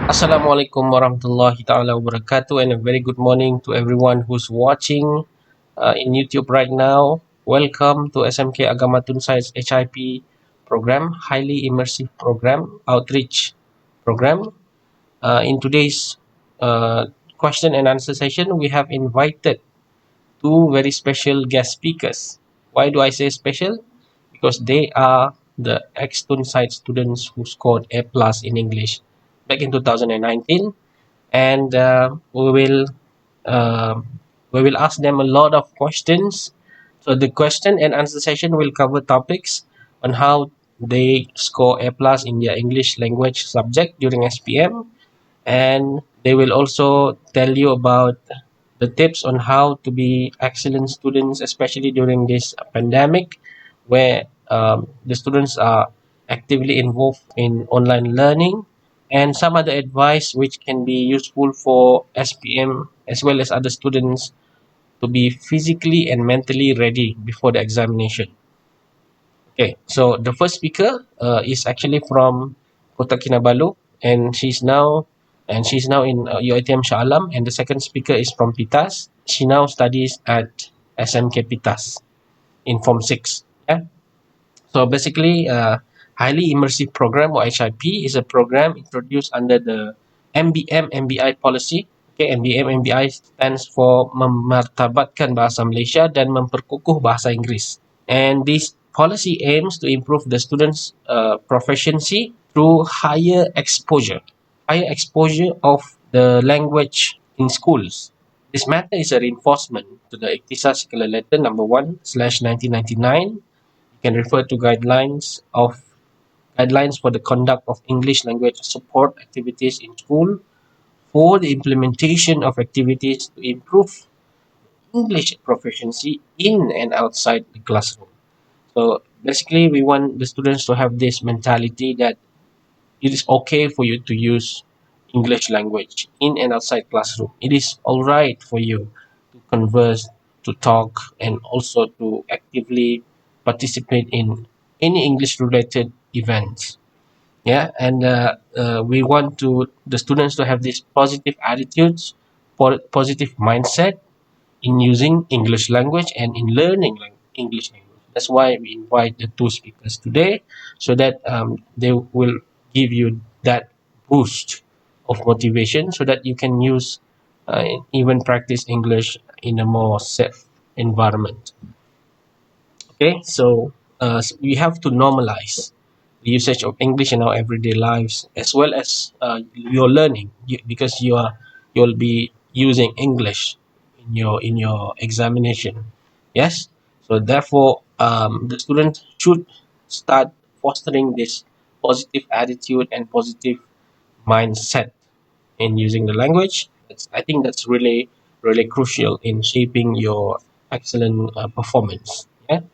Assalamualaikum warahmatullahi ta'ala wabarakatuh, and a very good morning to everyone who's watching in YouTube right now. Welcome to SMK Agama Tun Science HIP program, highly immersive program, outreach program. In today's question and answer session, we have invited two very special guest speakers. Why do I say special? Because they are the ex-Tun side students who scored A plus in English back in 2019, and uh, we will ask them a lot of questions. So the question and answer session will cover topics on how they score A plus in their English language subject during SPM, and they will also tell you about the tips on how to be excellent students, especially during this pandemic, where the students are actively involved in online learning, and some other advice which can be useful for SPM as well as other students to be physically and mentally ready before the examination. Okay, so the first speaker is actually from Kota Kinabalu, and she's now in UiTM Shah Alam, and the second speaker is from Pitas. She now studies at SMK Pitas in Form 6. Yeah. So basically, highly immersive program or HIP is a program introduced under the MBM MBI policy. Okay, MBM MBI stands for memartabatkan bahasa Malaysia dan memperkukuh bahasa Inggris. And this policy aims to improve the students' proficiency through higher exposure of the language in schools. This matter is a reinforcement to the Ikhtisar Circular Letter number 1 slash 1999. You can refer to guidelines for the conduct of English language support activities in school for the implementation of activities to improve English proficiency in and outside the classroom. So basically, we want the students to have this mentality that it is okay for you to use English language in and outside classroom. It is all right for you to converse, to talk, and also to actively participate in any English related events. Yeah, and we want to the students to have these positive attitudes, positive mindset in using English language and in learning English language. That's why we invite the two speakers today, so that they will give you that boost of motivation, so that you can use even practice English in a more safe environment. Okay, so we have to normalize the usage of English in our everyday lives, as well as your learning, because you'll be using English in your examination. Yes, so therefore, the student should start fostering this positive attitude and positive mindset in using the language. I think that's really crucial in shaping your excellent performance. Yeah.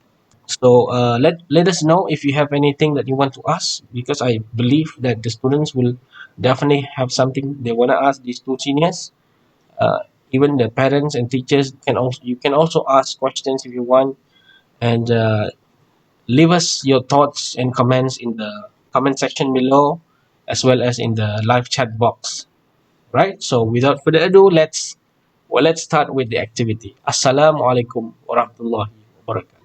So let us know if you have anything that you want to ask, because I believe that the students will definitely have something they want to ask these two seniors. Uh, Even the parents and teachers can also you can also ask questions if you want, and leave us your thoughts and comments in the comment section below, as well as in the live chat box. Right. So without further ado, let's start with the activity. Assalamualaikum warahmatullahi wabarakatuh.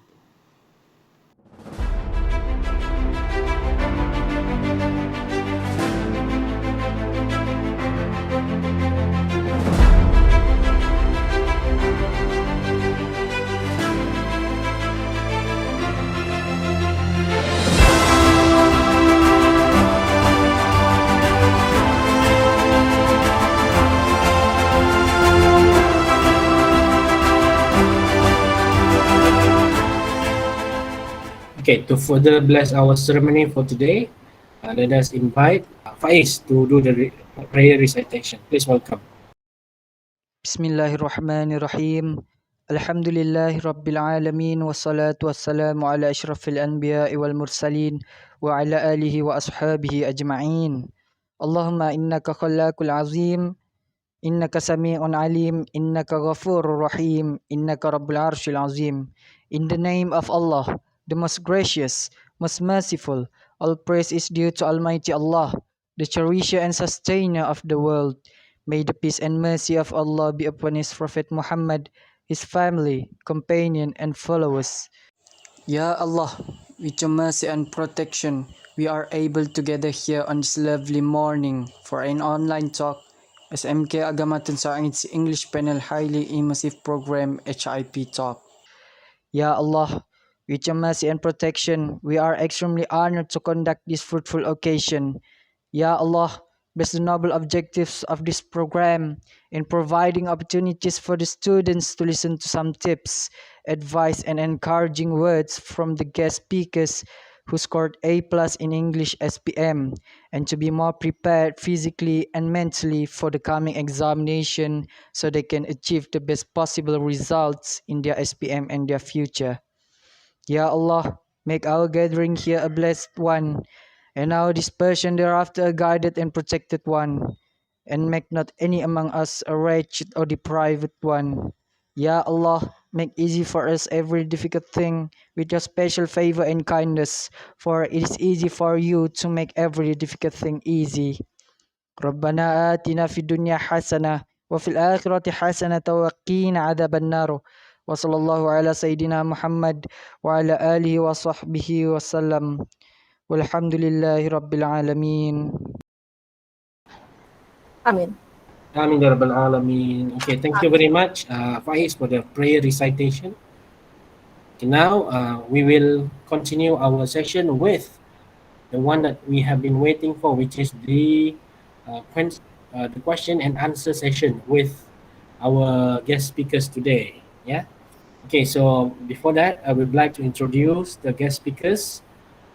Okay, to further bless our ceremony for today, let us invite Faiz to do the prayer recitation. Please welcome. Bismillahirrahmanirrahim. Alhamdulillahi Rabbil Alamin. Wassalatu wassalamu ala ashrafil anbiya wal mursalin wa ala alihi wa ashabihi ajma'in. Allahumma innaka khallaqul azim, innaka sami'un alim, innaka ghafurur rahim, innaka rabbul arshil azim. In the name of Allah, the most gracious, most merciful, all praise is due to Almighty Allah, the cherisher and sustainer of the world. May the peace and mercy of Allah be upon His Prophet Muhammad, his family, companion, and followers. Ya Allah, with your mercy and protection, we are able to gather here on this lovely morning for an online talk as MK Agamaton Science English Panel Highly Immersive Program HIP Talk. Ya Allah, with your mercy and protection, we are extremely honored to conduct this fruitful occasion. Ya Allah, bless the noble objectives of this program in providing opportunities for the students to listen to some tips, advice, and encouraging words from the guest speakers who scored A plus in English SPM and to be more prepared physically and mentally for the coming examination so they can achieve the best possible results in their SPM and their future. Ya Allah, make our gathering here a blessed one, and our dispersion thereafter a guided and protected one, and make not any among us a wretched or deprived one. Ya Allah, make easy for us every difficult thing with your special favor and kindness, for it is easy for you to make every difficult thing easy. ربنا آتنا في الدنيا حسنة وفي الآخرة حسنة وقنا عذاب النار وصلى الله على سيدنا محمد وعلى آله وصحبه وسلم والحمد لله رب العالمين. Amin. Amin ya Rabbal Alameen. Okay, thank you very much, Faiz, for the prayer recitation. Okay, now we will continue our session with the one that we have been waiting for, which is the question and answer session with our guest speakers today. Yeah. Okay, so before that, I would like to introduce the guest speakers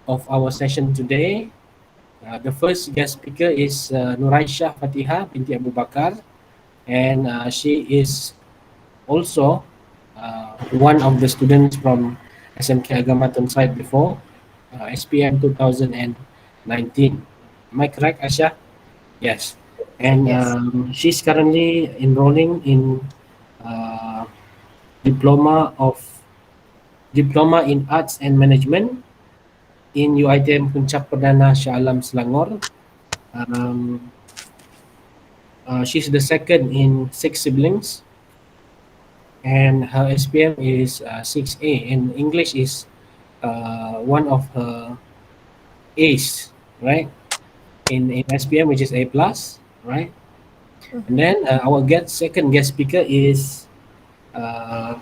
of our session today. The first guest speaker is Nuraisha Fatiha binti Abu Bakar, and she is also one of the students from SMK Agamaton site before, SPM 2019. Am I correct, Asha? Yes. And Yes. she's currently enrolling in uh, diploma of diploma in arts and management in UiTM Puncak Perdana Shah Alam Selangor. Um, she's the second in six siblings, and her SPM is 6A, and English is one of her A's, right? In SPM, which is A plus, right? And then our second guest speaker is uh,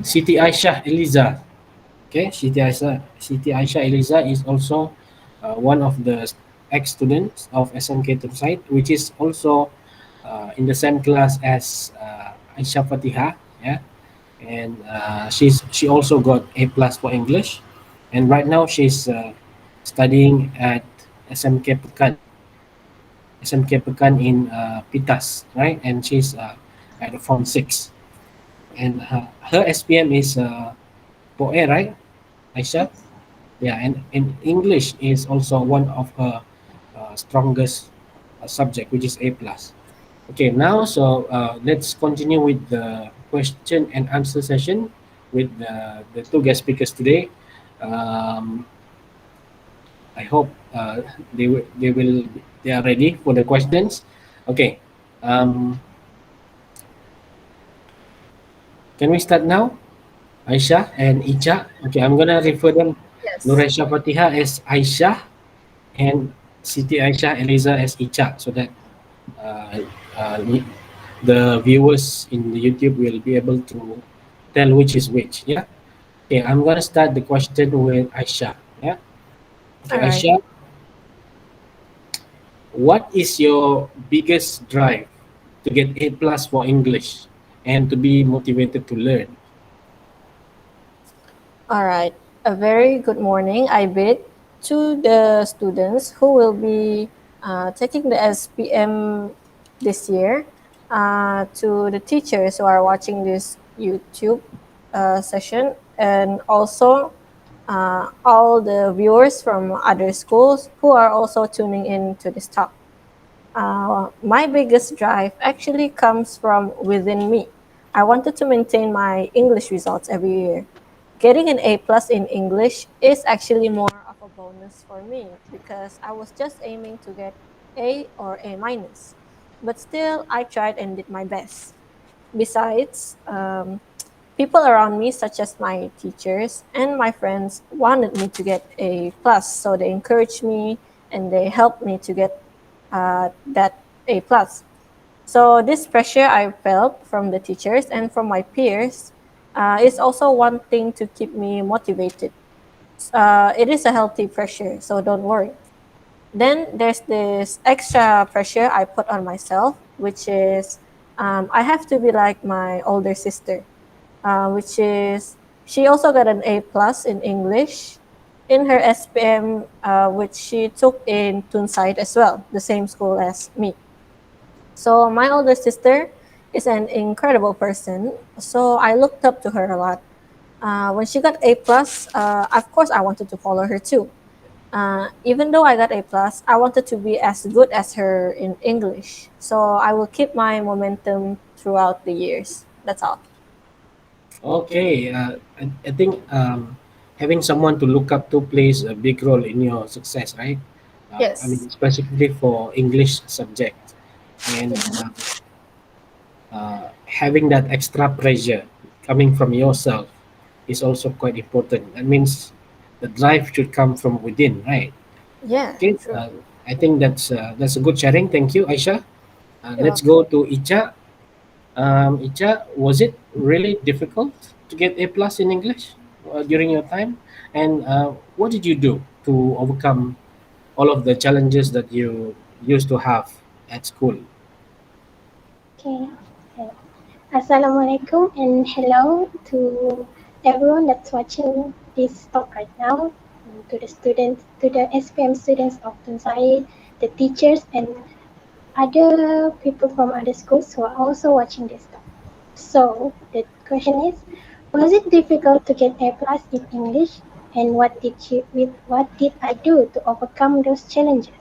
Siti Aisyah Eliza. Okay, Siti Aisyah Eliza is also one of the ex-students of SMK site, which is also in the same class as Aisyah Fatiha. Yeah, and she also got A plus for English, and right now she's studying at SMK Pekan, SMK Pekan in Pitas, right? And she's at the Form 6. And her SPM is POE, right, Aisha? Yeah, and English is also one of her strongest subject, which is A plus. Okay, now so let's continue with the question and answer session with the two guest speakers today. Um, I hope they are ready for the questions. Okay, um, can we start now? Aisha and Icha. Okay, I'm gonna refer them Yes. Nuresha Fatiha as Aisha and Siti Aisha Eliza as Icha, so that uh, uh, the viewers in the YouTube will be able to tell which is which. Yeah. Okay, I'm gonna start the question with Aisha. Yeah. Okay, All right. Aisha, what is your biggest drive to get A plus for English and to be motivated to learn? All right. A very good morning, I bid to the students who will be taking the SPM this year, to the teachers who are watching this YouTube session, and also all the viewers from other schools who are also tuning in to this talk. My biggest drive actually comes from within me. I wanted to maintain my English results every year. Getting an A plus in English is actually more of a bonus for me because I was just aiming to get A or A minus. But still, I tried and did my best. Besides, people around me, such as my teachers and my friends, wanted me to get A plus, so they encouraged me and they helped me to get that A plus. So this pressure I felt from the teachers and from my peers is also one thing to keep me motivated. It is a healthy pressure, so don't worry. Then there's this extra pressure I put on myself, which is I have to be like my older sister, which is she also got an A plus in English in her SPM, which she took in Tun side as well, the same school as me. So my older sister is an incredible person, so I looked up to her a lot. When she got A plus, of course I wanted to follow her too. Even though I got A plus, I wanted to be as good as her in English. So I will keep my momentum throughout the years. That's all. Okay, I think having someone to look up to plays a big role in your success, right? I Yes. mean, specifically for English subject, and having that extra pressure coming from yourself is also quite important. That means the drive should come from within, right? Yeah, Okay, true. I think that's a good sharing. Thank you, Aisha. You're Let's welcome. go to Icha. Icha, was it really difficult to get A plus in English during your time? And what did you do to overcome all of the challenges that you used to have at school? Okay. Uh, Assalamualaikum and hello to everyone that's watching this talk right now, to the students, to the SPM students of Tunsai, the teachers, and other people from other schools who are also watching this talk. So the question is, was it difficult to get A plus in English, and what did I do to overcome those challenges?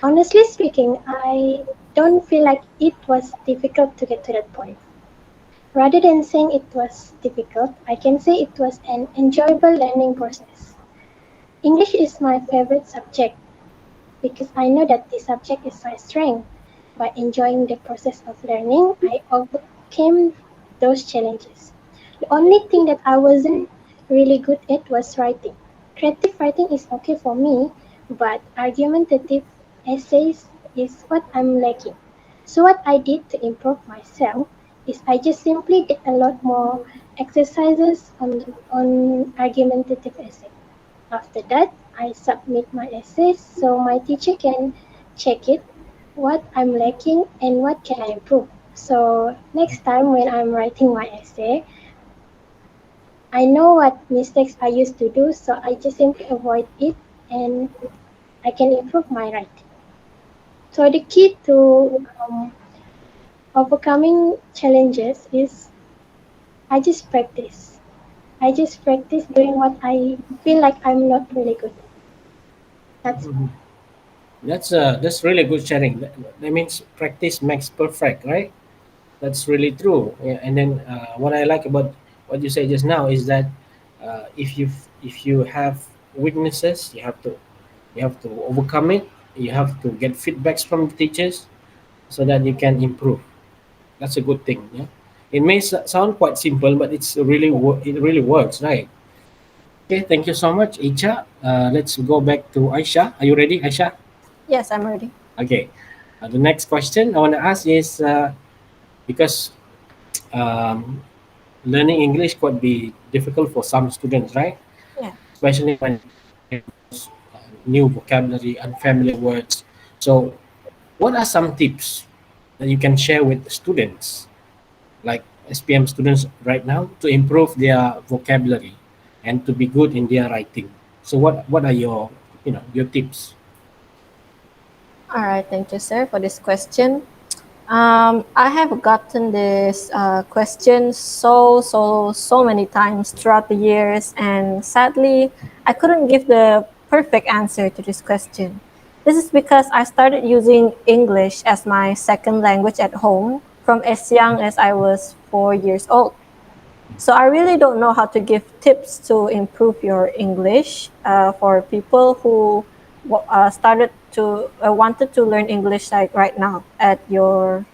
Honestly speaking, I don't feel like it was difficult to get to that point. Rather than saying it was difficult, I can say it was an enjoyable learning process. English is my favorite subject because I know that this subject is my strength. By enjoying the process of learning, I overcame those challenges. The only thing that I wasn't really good at was writing. Creative writing is okay for me, but argumentative essays is what I'm lacking. So what I did to improve myself is I just simply did a lot more exercises on argumentative essay. After that, I submit my essays so my teacher can check it, what I'm lacking and what can I improve. So next time when I'm writing my essay, I know what mistakes I used to do, so I just simply avoid it and I can improve my writing. So the key to overcoming challenges is I just practice. I just practice doing what I feel like I'm not really good at. That's Mhm. That's really good sharing. That means practice makes perfect, right? That's really true. Yeah, and then what I like about what you say just now is that if you have weaknesses, you have to overcome it. You have to get feedbacks from the teachers so that you can improve. That's a good thing. Yeah, it may sound quite simple, but it really works, right? Okay, thank you so much, Icha. Let's go back to Aisha. Are you ready, Aisha? Yes, I'm ready. Okay. The next question I want to ask is because um, learning English could be difficult for some students, right? Yeah. Especially when new vocabulary, unfamiliar words. So, what are some tips that you can share with students, like SPM students right now, to improve their vocabulary and to be good in their writing? So, what are your your tips? All right. Thank you, sir, for this question. I have gotten this question so many times throughout the years, and sadly, I couldn't give the perfect answer to this question. This is because I started using English as my second language at home from as young as I was 4 years old. So I really don't know how to give tips to improve your English for people who started to wanted to learn English like right now at your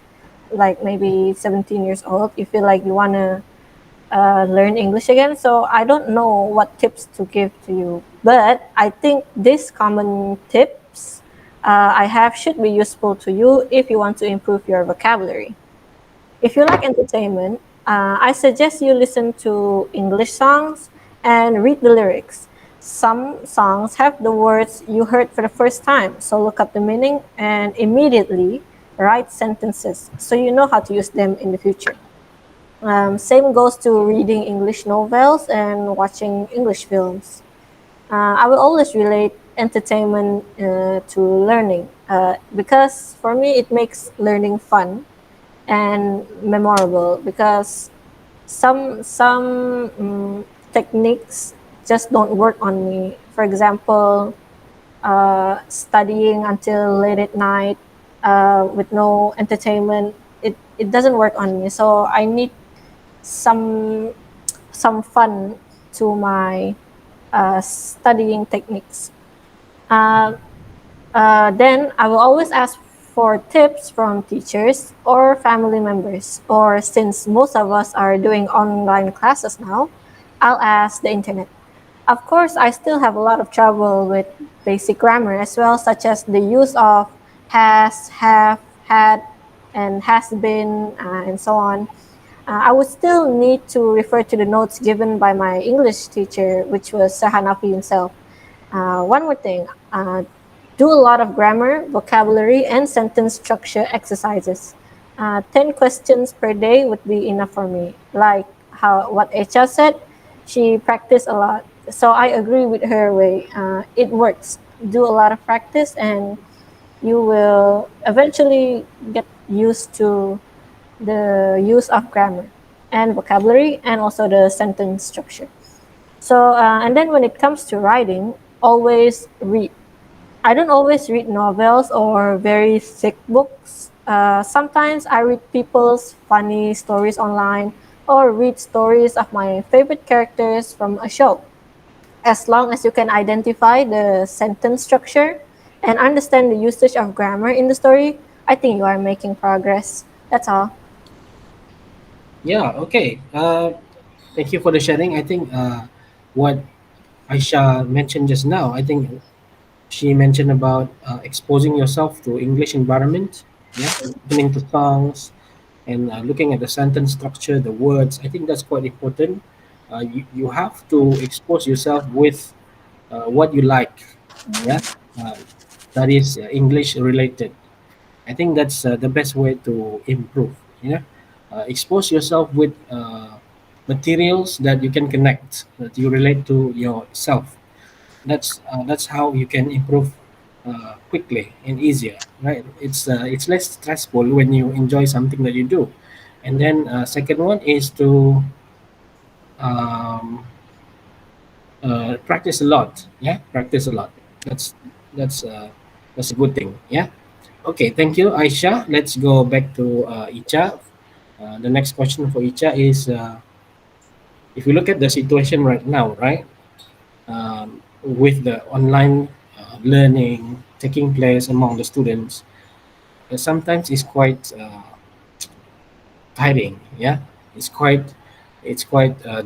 like maybe 17 years old. You feel like you want to learn English again. So I don't know what tips to give to you, but I think these common tips I have should be useful to you if you want to improve your vocabulary. If you like entertainment, I suggest you listen to English songs and read the lyrics. Some songs have the words you heard for the first time, so look up the meaning and immediately write sentences so you know how to use them in the future. Same goes to reading English novels and watching English films. I will always relate entertainment to learning because for me it makes learning fun and memorable because some techniques just don't work on me. For example, studying until late at night with no entertainment, it doesn't work on me. So I need some some fun to my studying techniques. Uh, then I will always ask for tips from teachers or family members. Or since most of us are doing online classes now, I'll ask the internet. Of course, I still have a lot of trouble with basic grammar as well, such as the use of has, have, had, and has been, and so on. I would still need to refer to the notes given by my English teacher, which was Sahanafi himself. One more thing, do a lot of grammar, vocabulary, and sentence structure exercises. 10 questions per day would be enough for me. Like how what Echa said, she practiced a lot. So I agree with her way. It works. Do a lot of practice and you will eventually get used to the use of grammar and vocabulary and also the sentence structure. So, and then when it comes to writing, always read. I don't always read novels or very thick books. Sometimes I read people's funny stories online or read stories of my favorite characters from a show. As long as you can identify the sentence structure and understand the usage of grammar in the story, I think you are making progress. That's all. Yeah, okay. Thank you for the sharing. I think what Aisha mentioned just now, I think she mentioned about exposing yourself to English environment, yeah, listening to songs and looking at the sentence structure, the words. I think that's quite important. You have to expose yourself with what you like, yeah, uh, that is English related. I think that's the best way to improve. Yeah, expose yourself with materials that you can connect, that you relate to yourself. That's how you can improve quickly and easier, right? It's less stressful when you enjoy something that you do. And then second one is to um, practice a lot. Yeah, practice a lot. That's uh, that's a good thing. Yeah. Okay, thank you, Aisha. Let's go back to Icha. The next question for Icha is if you look at the situation right now, right, with the online learning taking place among the students, sometimes it's quite tiring. Yeah, it's quite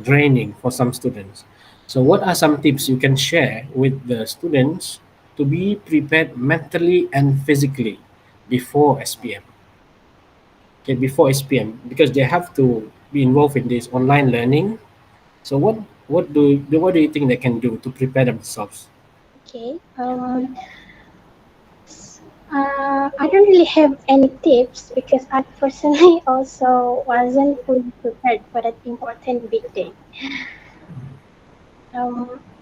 draining for some students. So, what are some tips you can share with the students to be prepared mentally and physically before SPM? Okay, before SPM, because they have to be involved in this online learning. So what do you think they can do to prepare themselves? Okay. I don't really have any tips because I personally also wasn't fully prepared for that important big day.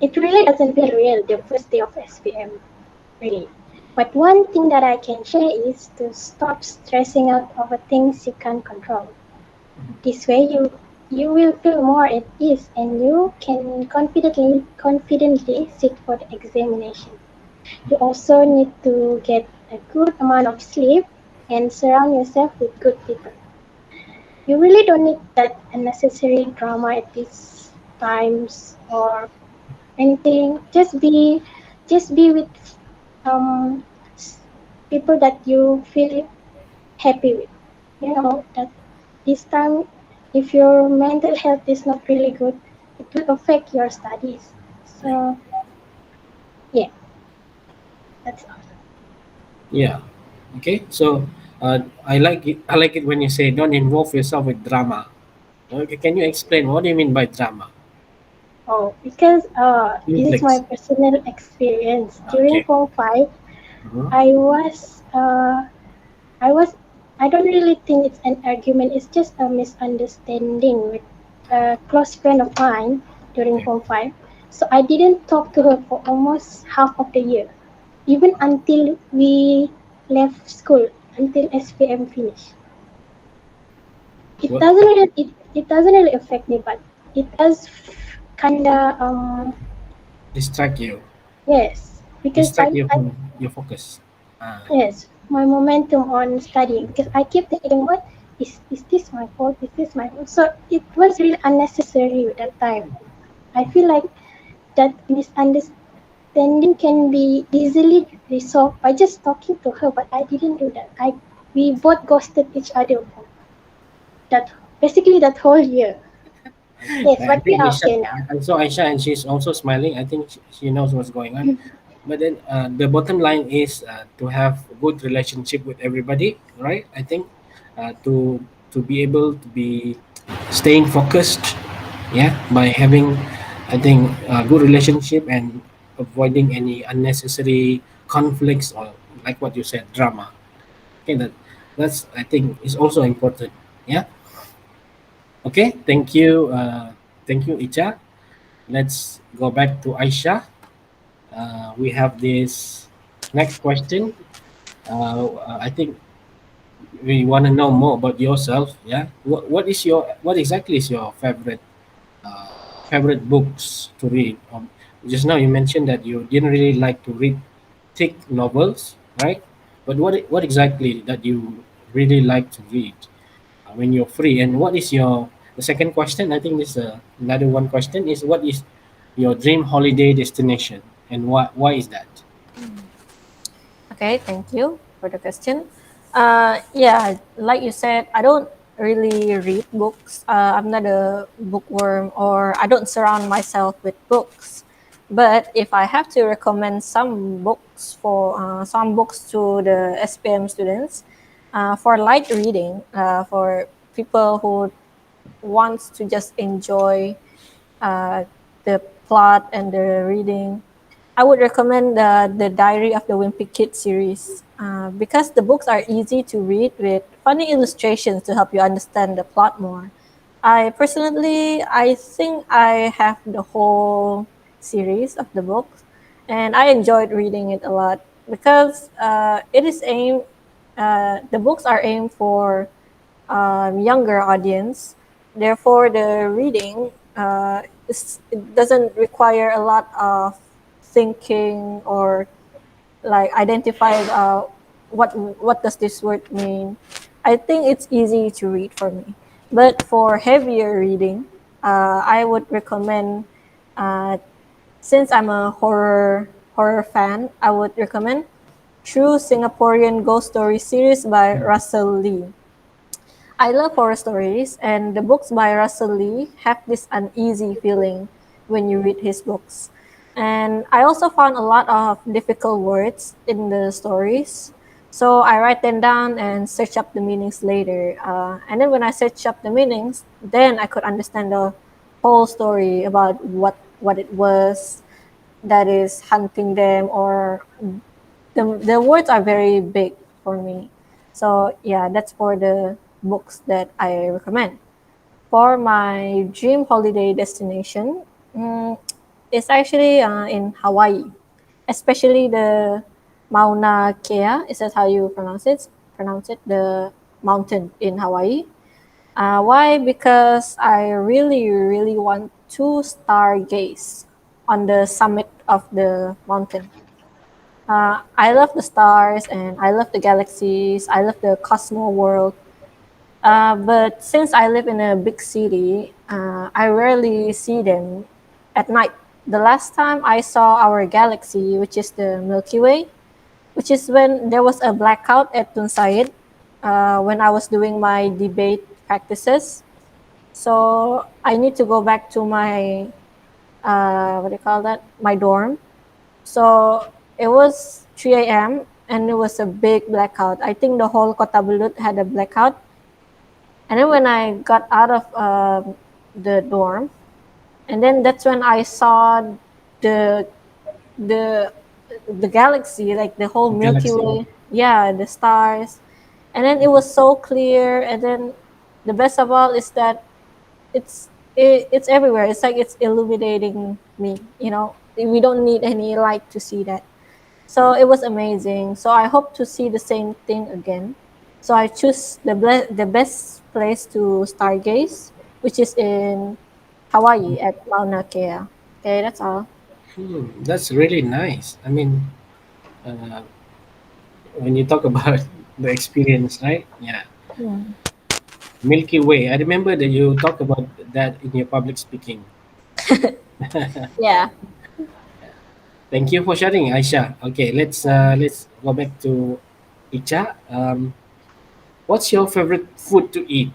It really doesn't feel real the first day of SPM, really. But one thing that I can share is to stop stressing out over things you can't control. This way, you will feel more at ease and you can confidently sit for the examination. You also need to get a good amount of sleep and surround yourself with good people. you really don't need that unnecessary drama at these times or anything. Just be with um people that you feel happy with. You know that this time, if your mental health is not really good, it will affect your studies. Yeah. So yeah, that's all. Yeah. Okay. So I like it. I like it when you say don't involve yourself with drama. Okay. Can you explain what do you mean by drama? Oh, because this is my Conflicts. personal experience. During Okay. Form 5, Mhm. I was I was I don't really think it's an argument. It's just a misunderstanding with a close friend of mine during Okay. Form 5. So I didn't talk to her for almost half of the year, even until we left school, until SPM finished. It What doesn't really it doesn't really affect me, but it does kinda distract you? yes, because Distract you from your focus. Ah. yes, my momentum on studying, because I keep thinking, what is this my fault? Is this my fault? So it was really unnecessary at that time. I feel like that misunderstanding can be easily resolved by just talking to her, but I didn't do that. I We both ghosted each other for that basically that whole year. Yes, I but we think are Aisha, okay now. I saw Aisha and she's also smiling. I think she knows what's going on. But then the bottom line is to have a good relationship with everybody, right? I think to be able to be staying focused, yeah, by having, I think, a good relationship and avoiding any unnecessary conflicts or like what you said, drama. Okay, that's I think is also important. Yeah. Okay. Thank you, Icha. Let's go back to Aisha. We have this next question. I think we want to know more about yourself. Yeah, what exactly is your favorite books to read? Just now you mentioned that you didn't really like to read thick novels, right? But what exactly that you really like to read when you're free? And what is your the second question? I think this another one question is what is your dream holiday destination and why is that? Okay, thank you for the question. Yeah, like you said, I don't really read books. I'm not a bookworm, or I don't surround myself with books. But if I have to recommend some books to the SPM students, for light reading, for people who wants to just enjoy uh, the plot and the reading, I would recommend the Diary of the Wimpy Kid series, because the books are easy to read with funny illustrations to help you understand the plot more. I think I have the whole series of the books, and I enjoyed reading it a lot because the books are aimed for younger audience. Therefore, the reading it doesn't require a lot of thinking or like identify what does this word mean. I think it's easy to read for me. But for heavier reading, I would recommend, uh, since I'm a horror fan, I would recommend True Singaporean Ghost Story series by Russell Lee. I love horror stories, and the books by Russell Lee have this uneasy feeling when you read his books. And I also found a lot of difficult words in the stories. So I write them down and search up the meanings later. And then when I search up the meanings, then I could understand the whole story about what it was that is hunting them, or the words are very big for me. So yeah, that's for the books that I recommend. For my dream holiday destination, it's actually in Hawaii, especially the Mauna Kea. Is that how you pronounce it? Pronounce it, the mountain in Hawaii. Why? Because I really, really want to stargaze on the summit of the mountain. I love the stars and I love the galaxies. I love the cosmo world. But since I live in a big city, I rarely see them at night. The last time I saw our galaxy, which is the Milky Way, which is when there was a blackout at Tun when I was doing my debate practices. So I need to go back to my what do you call that? My dorm. So it was 3 a.m. and it was a big blackout. I think the whole Kota Belud had a blackout. And then when I got out of the dorm, and then that's when I saw the the the galaxy, like the whole Milky Galaxy. Way. Yeah, the stars, and then it was so clear. And then the best of all is that it's everywhere. It's like it's illuminating me. We don't need any light to see that. So it was amazing. So I hope to see the same thing again. So I choose the best place to stargaze, which is in Hawaii at Mauna Kea. Okay, that's all. That's really nice. I mean, uh, when you talk about the experience, right? Yeah. Hmm. Milky Way. I remember that you talk about that in your public speaking. Yeah. Thank you for sharing, Aisha. Okay, let's go back to Icha. What's your favorite food to eat?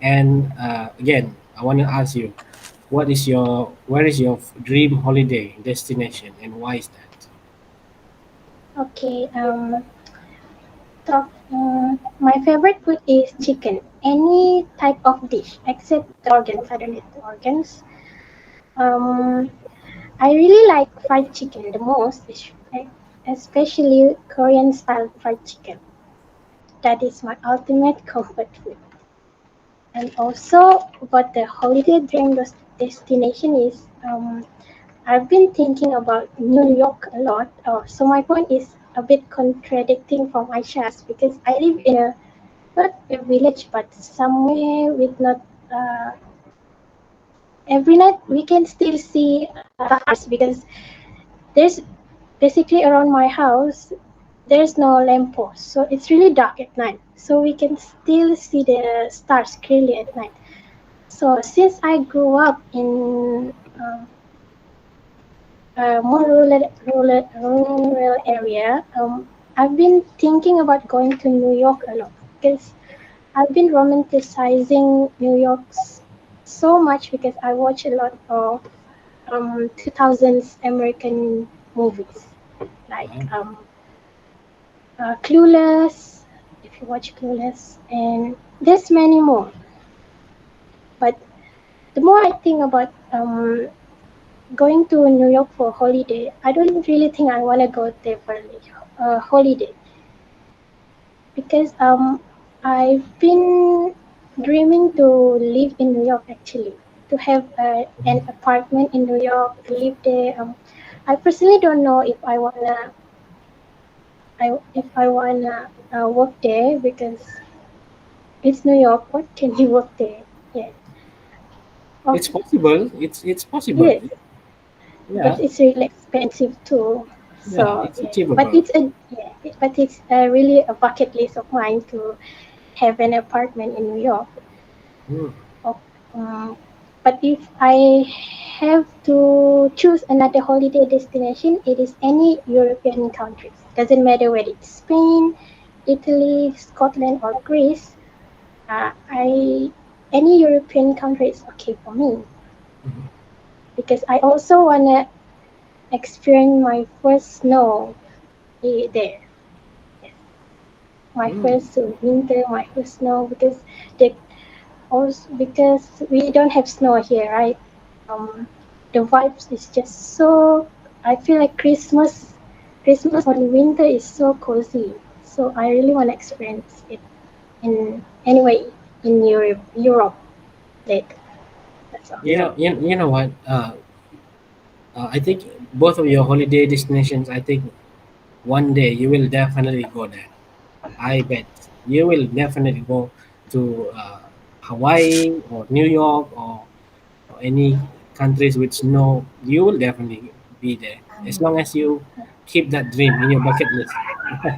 And again, I want to ask you, where is your dream holiday destination, and why is that? Okay. My favorite food is chicken. Any type of dish except the organs. I don't eat the organs. Um, I really like fried chicken the most, especially Korean style fried chicken. That is my ultimate comfort food. And also, what the holiday dream destination is, I've been thinking about New York a lot. So my point is a bit contradicting from Aisha's because I live in a not a village but somewhere with not uh, every night we can still see stars because there's basically around my house there's no lamppost, so it's really dark at night. So we can still see the stars clearly at night. So since I grew up in a more rural area, I've been thinking about going to New York a lot because I've been romanticizing New York so much because I watch a lot of 2000s American movies like Wow. Clueless, if you watch Clueless, and there's many more. But the more I think about going to New York for a holiday, I don't really think I want to go there for a holiday because I've been dreaming to live in New York actually, to have an apartment in New York, to live there. I personally don't know if I wanna work there because it's New York. What can you work there? Yeah. Oh, It's possible. It's possible. yes, but Yeah, it's really expensive too. yeah. So It's yeah, but achievable. it's really a bucket list of mine to have an apartment in New York. Mm. Oh, um, but if I have to choose another holiday destination, it is any European countries. Doesn't matter whether it's Spain, Italy, Scotland, or Greece. I any European country is okay for me because I also wanna experience my first snow there. Yes. My Mm. first winter, my first snow the because we don't have snow here, right? The vibes is just so. I feel like Christmas or winter is so cozy. So I really want to experience it in anyway in Europe later. That's all. You know what? I think both of your holiday destinations. I think one day you will definitely go there. I bet you will definitely go to Hawaii or New York or any countries with snow. You will definitely be there as long as you keep that dream in your bucket list. Yeah.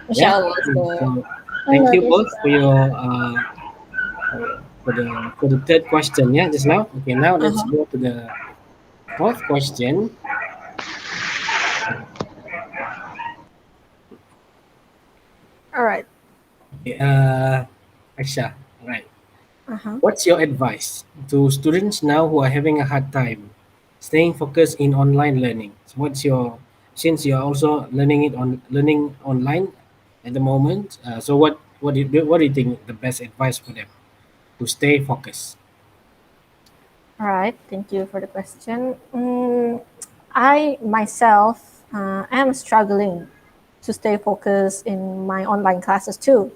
Inshallah, sir. So I thank know you this. both for your for the third question. Yeah, just now. Okay, now let's Uh-huh. go to the fourth question. All right. Okay, Aisha, right. Uh-huh. What's your advice to students now who are having a hard time staying focused in online learning? So what's your, since you're also learning online at the moment? So what do you think the best advice for them to stay focused? All right. Thank you for the question. I myself am struggling to stay focused in my online classes too.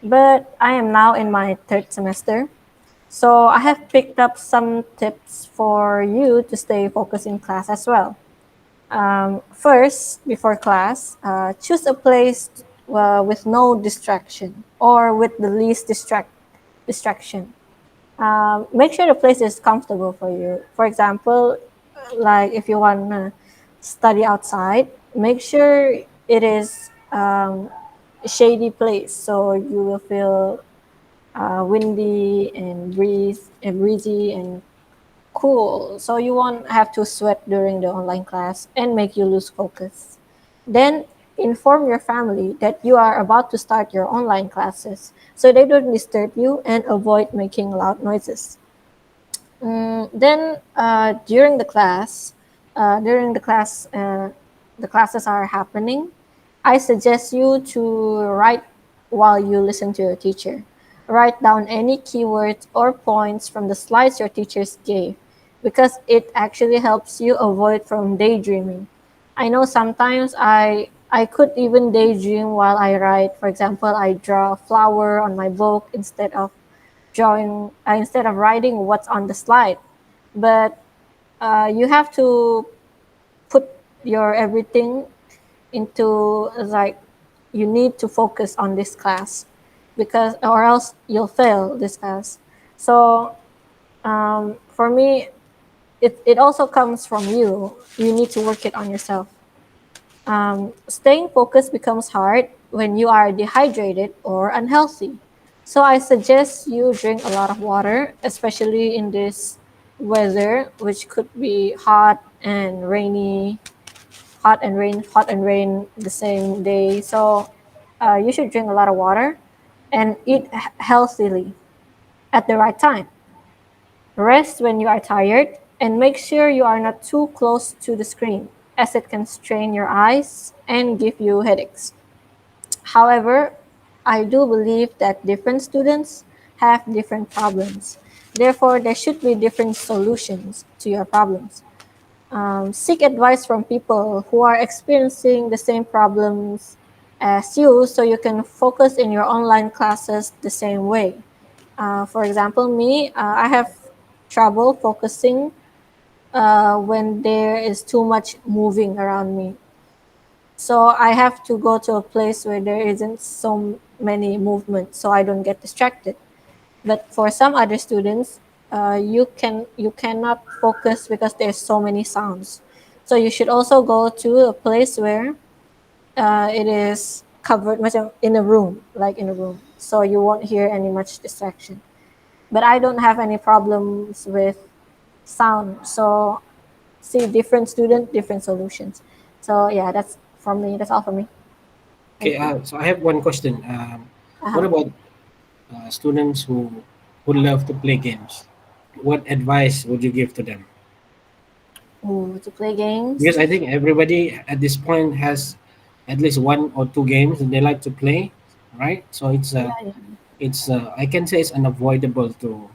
But I am now in my third semester. So I have picked up some tips for you to stay focused in class as well. First, before class, choose a place with no distraction or with the least distraction. Make sure the place is comfortable for you. For example, like if you want to study outside, make sure it is a shady place so you will feel windy and breezy and cool. So you won't have to sweat during the online class and make you lose focus. Then inform your family that you are about to start your online classes so they don't disturb you and avoid making loud noises. Then during the classes are happening. I suggest you to write while you listen to your teacher. Write down any keywords or points from the slides your teachers gave, because it actually helps you avoid from daydreaming. I know sometimes I could even daydream while I write. For example, I draw a flower on my book instead of writing what's on the slide. But you have to put your everything into, like, you need to focus on this class, because or else you'll fail this class. So for me, it also comes from you. You need to work it on yourself. Staying focused becomes hard when you are dehydrated or unhealthy. So I suggest you drink a lot of water, especially in this weather, which could be hot and rain the same day. So you should drink a lot of water and eat healthily at the right time. Rest when you are tired, and make sure you are not too close to the screen, as it can strain your eyes and give you headaches. However, I do believe that different students have different problems. Therefore, there should be different solutions to your problems. Seek advice from people who are experiencing the same problems as you, so you can focus in your online classes the same way. For example, me, I have trouble focusing when there is too much moving around me. So I have to go to a place where there isn't so many movement, so I don't get distracted. But for some other students, you cannot focus because there's so many sounds. So you should also go to a place where it is covered, macam in a room, like in a room, so you won't hear any much distraction. But I don't have any problems with sound. So see, different student, different solutions. So yeah, that's for me. That's all for me. Okay, Thank you. so I have one question. What Uh-huh. about students who love to play games? What advice would you give to them? Ooh, to play games. Because I think everybody at this point has at least one or two games that they like to play, right? So Yeah, yeah, it's I can say it's unavoidable to,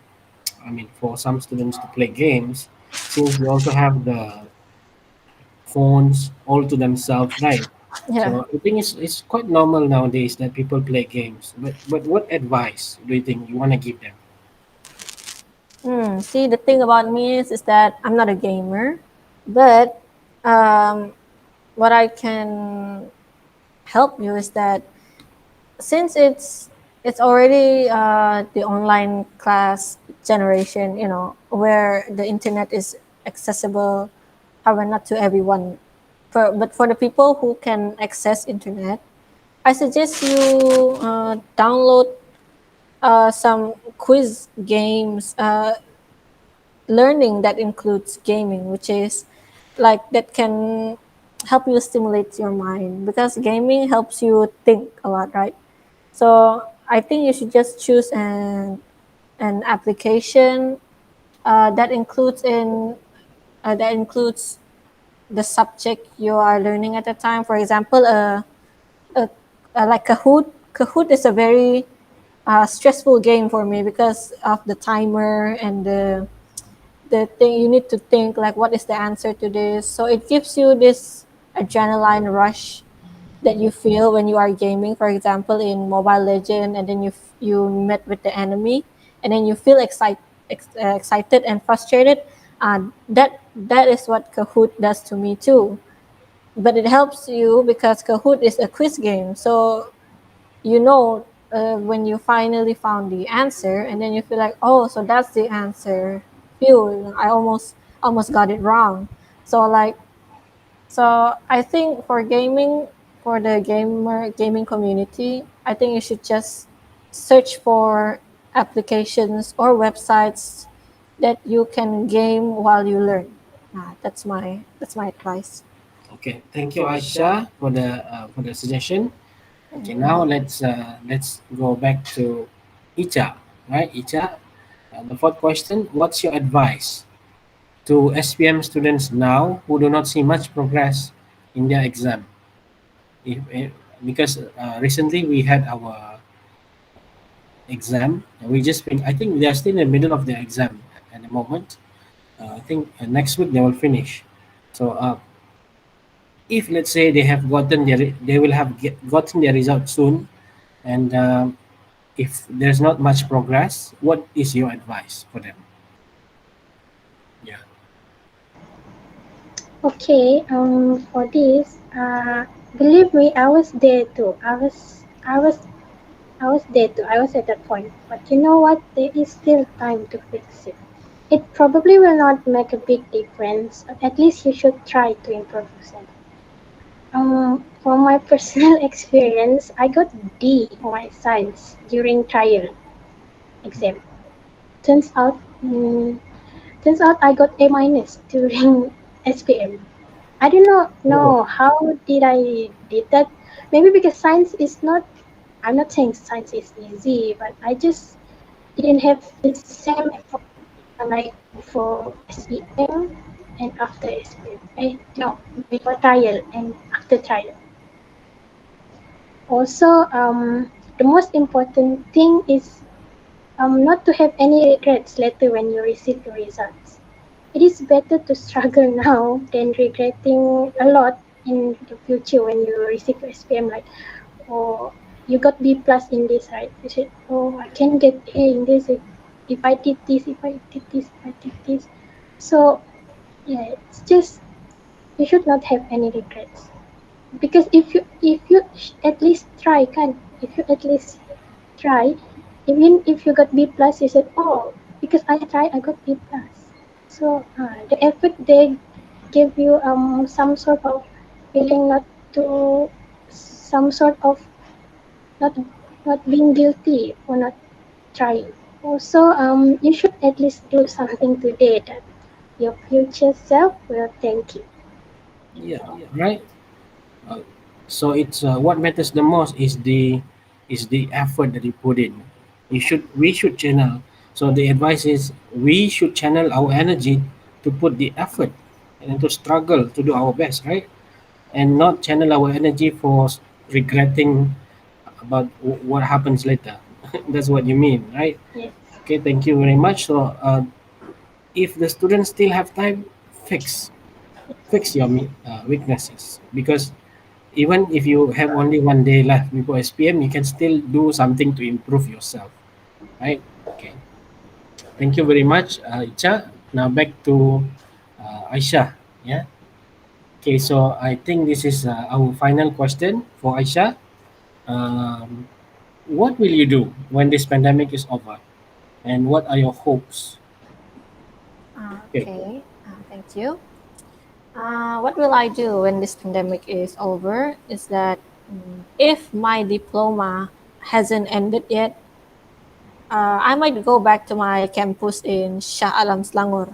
I mean, for some students to play games, since they also have the phones all to themselves, right? yeah. So I think it's quite normal nowadays that people play games. But what advice do you think you want to give them? See, the thing about me is that I'm not a gamer, but um, what I can help you is that since it's already the online class generation, where the internet is accessible, however, not to everyone. But for the people who can access internet, I suggest you download some quiz games, learning that includes gaming, which is like that can help you stimulate your mind because gaming helps you think a lot, right? So I think you should just choose an application that includes the subject you are learning at the time. For example, a, like Kahoot. Kahoot is a very stressful game for me because of the timer and the thing you need to think like what is the answer to this. So it gives you this adrenaline rush that you feel when you are gaming. For example, in Mobile Legend, and then you met with the enemy, and then you feel excited and frustrated. That is what Kahoot does to me too. But it helps you because Kahoot is a quiz game, so you know when you finally found the answer, and then you feel like, oh, so that's the answer. Phew, I almost got it wrong. So like, so I think for gaming, for the gaming community, I think you should just search for applications or websites that you can game while you learn. That's my advice. Okay, thank you, Aisha, for the suggestion. Okay, now let's go back to Icha, right? Icha, the fourth question: what's your advice to SPM students now who do not see much progress in their exam? If because recently we had our exam, and we just I think they are still in the middle of their exam at the moment. I think next week they will finish. So if let's say they have gotten they will have gotten their result soon, and if there's not much progress, what is your advice for them? Yeah. Okay, for this, believe me, I was there too. I was there too. I was at that point. But you know what? There is still time to fix it. It probably will not make a big difference, but at least you should try to improve yourself. From my personal experience, I got D for my science during trial exam. Turns out, turns out I got A minus during SPM. I do not Oh, know how did I did that. Maybe because science is not. I'm not saying science is easy, but I just didn't have the same effort like before SPM and after SPM. No, before trial and after trial. Also, the most important thing is not to have any regrets later when you receive your results. It is better to struggle now than regretting a lot in the future when you receive your SPM. Like, oh, you got B plus in this, right? You said, oh, I can get A in this if I did this, if I did this, if I did this. So yeah, it's just you should not have any regrets because if you at least try, can if you at least try, even if you got B plus, you said, oh, because I tried, I got B plus. So the effort they give you some sort of feeling not to some sort of not not being guilty for not trying. Also, you should at least do something today that your future self will thank you. yeah, right. Uh, so it's what matters the most is the effort that you put in. We should channel. So the advice is we should channel our energy to put the effort and to struggle to do our best, right? And not channel our energy for regretting about what happens later. That's what you mean, right? Yes. Okay, thank you very much. So if the students still have time, fix fix your weaknesses, because even if you have only one day left before SPM, you can still do something to improve yourself, right? Okay, thank you very much, Icha. Now back to Aisha. Yeah. Okay, so I think this is our final question for Aisha. Um, what will you do when this pandemic is over, and what are your hopes? Okay. Okay, thank you. What will I do when this pandemic is over? Is that if my diploma hasn't ended yet, I might go back to my campus in Shah Alam Selangor.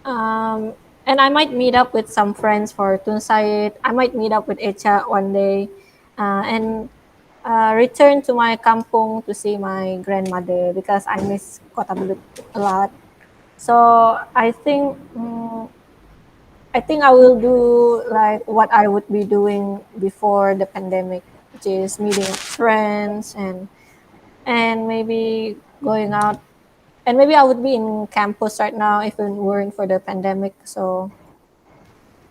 And I might meet up with some friends for Tun Said. I might meet up with Echa one day, and return to my kampung to see my grandmother because I miss Kota Belud a lot. So I think I will do like what I would be doing before the pandemic, which is meeting friends and maybe going out. And maybe I would be in campus right now if it weren't for the pandemic. So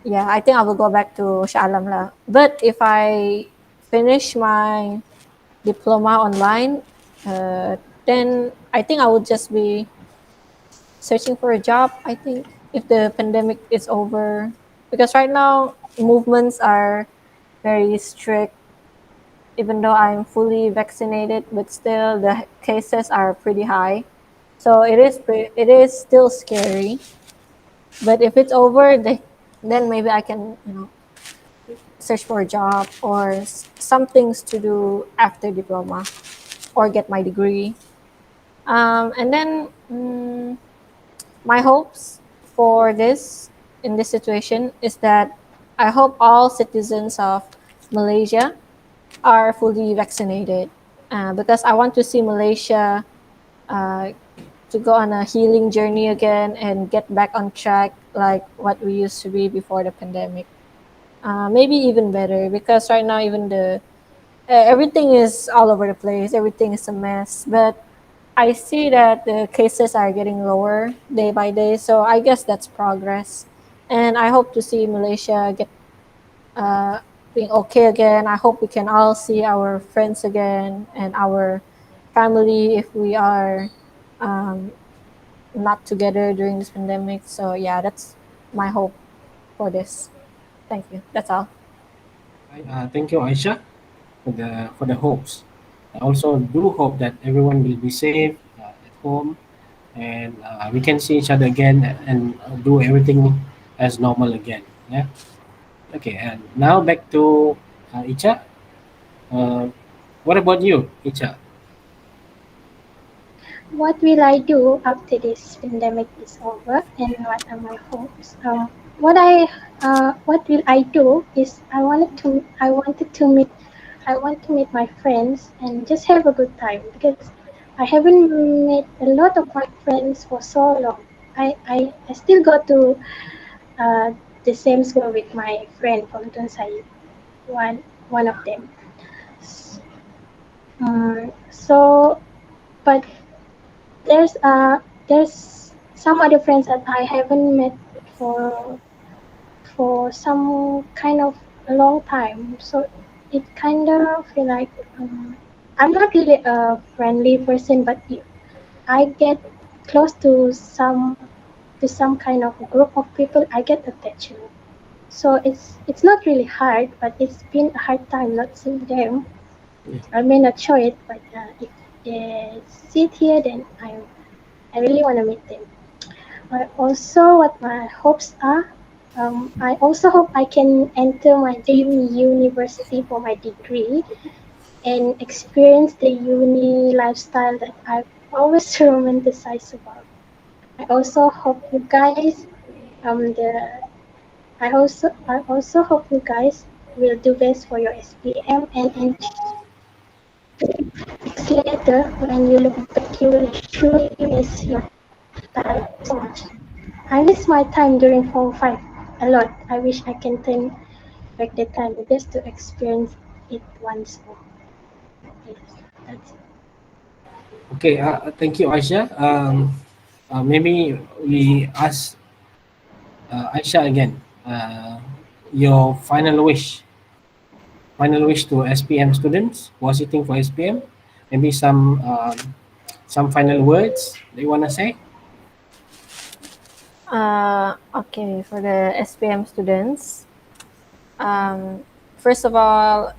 yeah, I think I will go back to Shah Alam lah. But if I finish my diploma online, then I think I would just be searching for a job. I think if the pandemic is over, because right now movements are very strict. Even though I'm fully vaccinated, but still the cases are pretty high. So it is still scary. But if it's over, then maybe I can search for a job or some things to do after diploma or get my degree. And then my hopes for this in this situation is that I hope all citizens of Malaysia are fully vaccinated because I want to see Malaysia uh, to go on a healing journey again and get back on track like what we used to be before the pandemic. Maybe even better because right now even the everything is all over the place. Everything is a mess. But I see that the cases are getting lower day by day. So I guess that's progress. And I hope to see Malaysia get uh, being okay again. I hope we can all see our friends again and our family if we are um, not together during this pandemic. So yeah, that's my hope for this. Thank you. That's all. Right, thank you, Aisha, for the hopes. I also do hope that everyone will be safe at home, and we can see each other again and do everything as normal again. Yeah. Okay. And now back to Icha. Uh, what about you, Icha? What will I do after this pandemic is over, and what are my hopes? What will I do is I want to meet my friends and just have a good time because I haven't met a lot of my friends for so long. I still go to uh, the same school with my friend from Tunsai, one of them. So, but there's some other friends that I haven't met for for some kind of a long time. So it kind of feel like I'm not really a friendly person, but if I get close to some kind of group of people, I get attached. So it's not really hard, but it's been a hard time not seeing them. Yeah. I may not show it, but if they sit here, then I really want to meet them. Also, what my hopes are, I also hope I can enter my dream university for my degree and experience the uni lifestyle that I've always romanticized about. I also hope you guys, the I also hope you guys will do best for your SPM and later when you look back, you will surely miss your time so much. I miss my time during Form 5 a lot. I wish I can turn back the time just to experience it once more. Yes, that's it. Okay. Thank you, Aisha. Maybe we ask Aisha again. Your final wish to SPM students who are sitting for SPM. Maybe some final words that you wanna say. Okay, for the SPM students, um, first of all,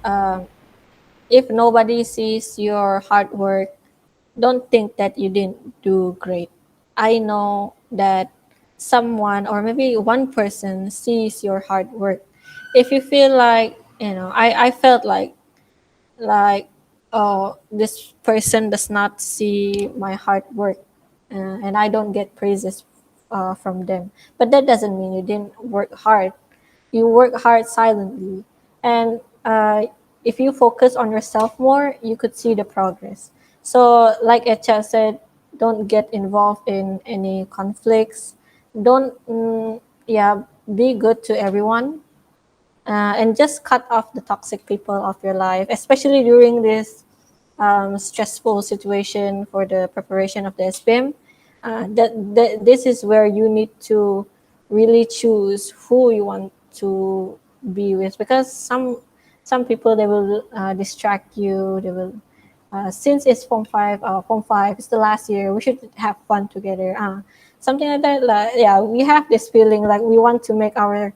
if nobody sees your hard work, don't think that you didn't do great. I know that someone or maybe one person sees your hard work. If you feel like, I felt like oh, this person does not see my hard work, and I don't get praises from them. But that doesn't mean you didn't work hard. You work hard silently, and if you focus on yourself more, you could see the progress. So, like Echa said, don't get involved in any conflicts. Don't, yeah, be good to everyone, and just cut off the toxic people of your life, especially during this stressful situation for the preparation of the SPM. This is where you need to really choose who you want to be with, because some people, they will distract you. They will, since it's form 5 is the last year, we should have fun together, something like that. Like, yeah, we have this feeling like we want to make our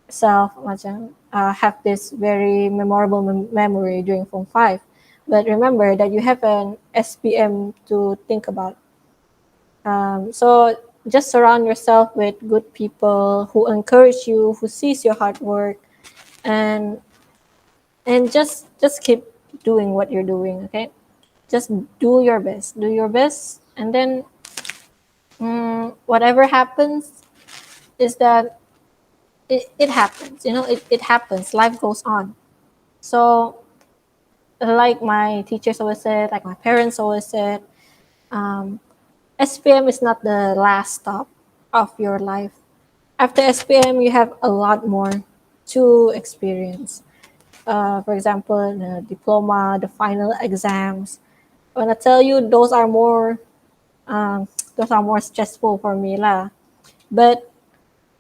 self macam have this very memorable memory during Form 5. But remember that you have an SPM to think about. So just surround yourself with good people who encourage you, who sees your hard work, and just keep doing what you're doing. Okay, just do your best. Do your best, and then whatever happens is that it happens. You know, it happens. Life goes on. So like my teachers always said, like my parents always said, SPM is not the last stop of your life. After SPM, you have a lot more to experience. For example, the diploma, the final exams. When I tell you, um, those are more stressful for me lah. But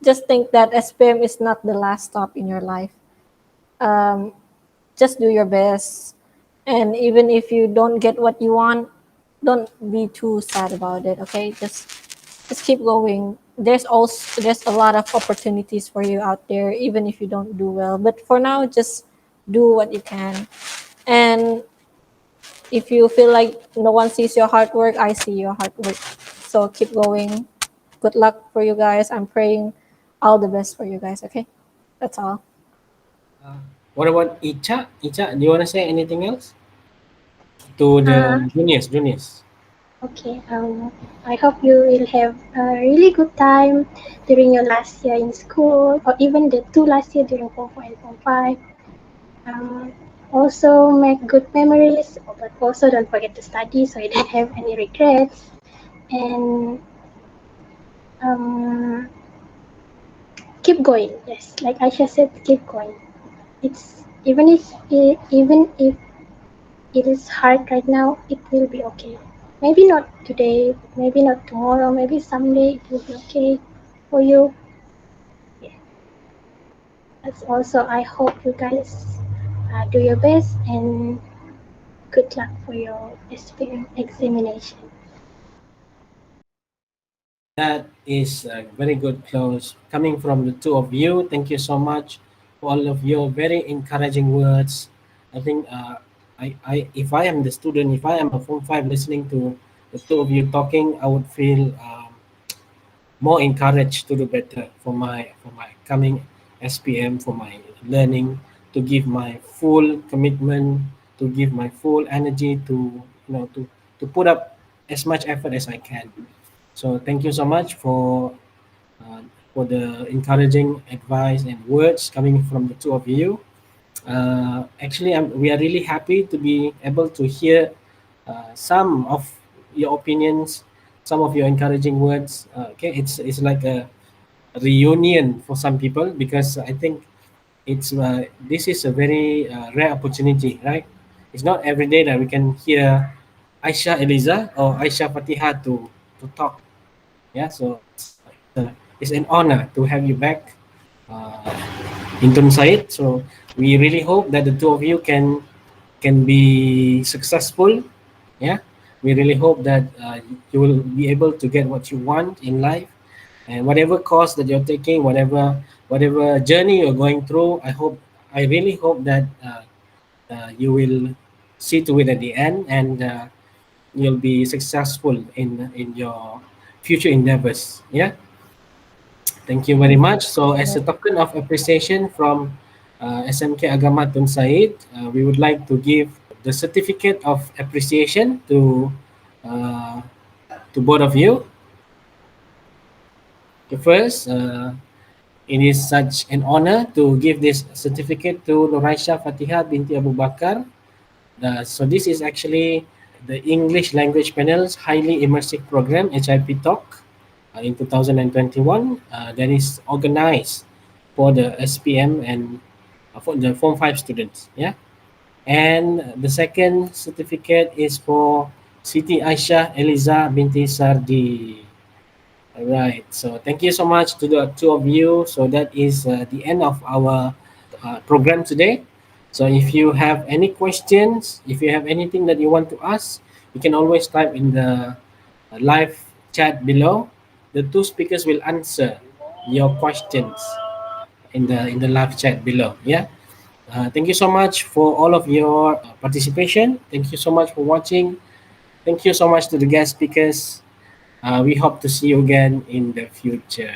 just think that SPM is not the last stop in your life. Just do your best, and even if you don't get what you want, don't be too sad about it. Okay, just keep going. There's a lot of opportunities for you out there, even if you don't do well. But for now, just do what you can. And if you feel like no one sees your hard work, I see your hard work. So keep going. Good luck for you guys. I'm praying all the best for you guys. Okay, that's all. Uh, what about Icha? Icha, do you want to say anything else to Uh, the juniors? okay. I hope you will have a really good time during your last year in school, or even the two last year during Form 4 and Form 5. Um, Also make good memories, but also don't forget to study so you don't have any regrets. And um, keep going. Yes, like Aisha said, keep going. It's even if it is hard right now, it will be okay. Maybe not today, maybe not tomorrow, maybe someday it will be okay for you. Yeah. That's also, I hope you guys do your best and good luck for your examination. That is a very good close coming from the two of you. Thank you so much for all of your very encouraging words. I think if I am the student, if I am a Form 5 listening to the two of you talking, I would feel more encouraged to do better for my coming SPM, for my learning, to give my full commitment, to give my full energy to to put up as much effort as I can. So thank you so much uh, for the encouraging advice and words coming from the two of you. Actually, we are really happy to be able to hear some of your opinions, some of your encouraging words. Okay, it's like a reunion for some people because I think it's this is a very rare opportunity, right? It's not every day that we can hear Aisha Eliza or Aisha Fatiha to talk. Yeah, so it's an honor to have you back uh, in Tun Said. So we really hope that the two of you can be successful. Yeah, we really hope that you will be able to get what you want in life, and whatever course that you're taking, whatever journey you're going through. I really hope that you will see to it at the end, and you'll be successful in your future endeavors. Yeah. Thank you very Thank much. So, as a you. token of appreciation from SMK Agama Tun Said, we would like to give the certificate of appreciation uh, to both of you. Okay, first, it is such an honor to give this certificate to Nuraisha Fatiha binti Abu Bakar. So this is actually the English language panel's highly immersive program, HIP Talk, in 2021, that is organized for the SPM and for the Form 5 students. Yeah. And the second certificate is for Siti Aisyah Eliza binti Sardi. All right. So thank you so much to the two of you. So that is the end of our program today. So if you have any questions, if you have anything that you want to ask, you can always type in the live chat below. The two speakers will answer your questions in the live chat below. Yeah. Thank you so much for all of your participation. Thank you so much for watching. Thank you so much to the guest speakers. We hope to see you again in the future.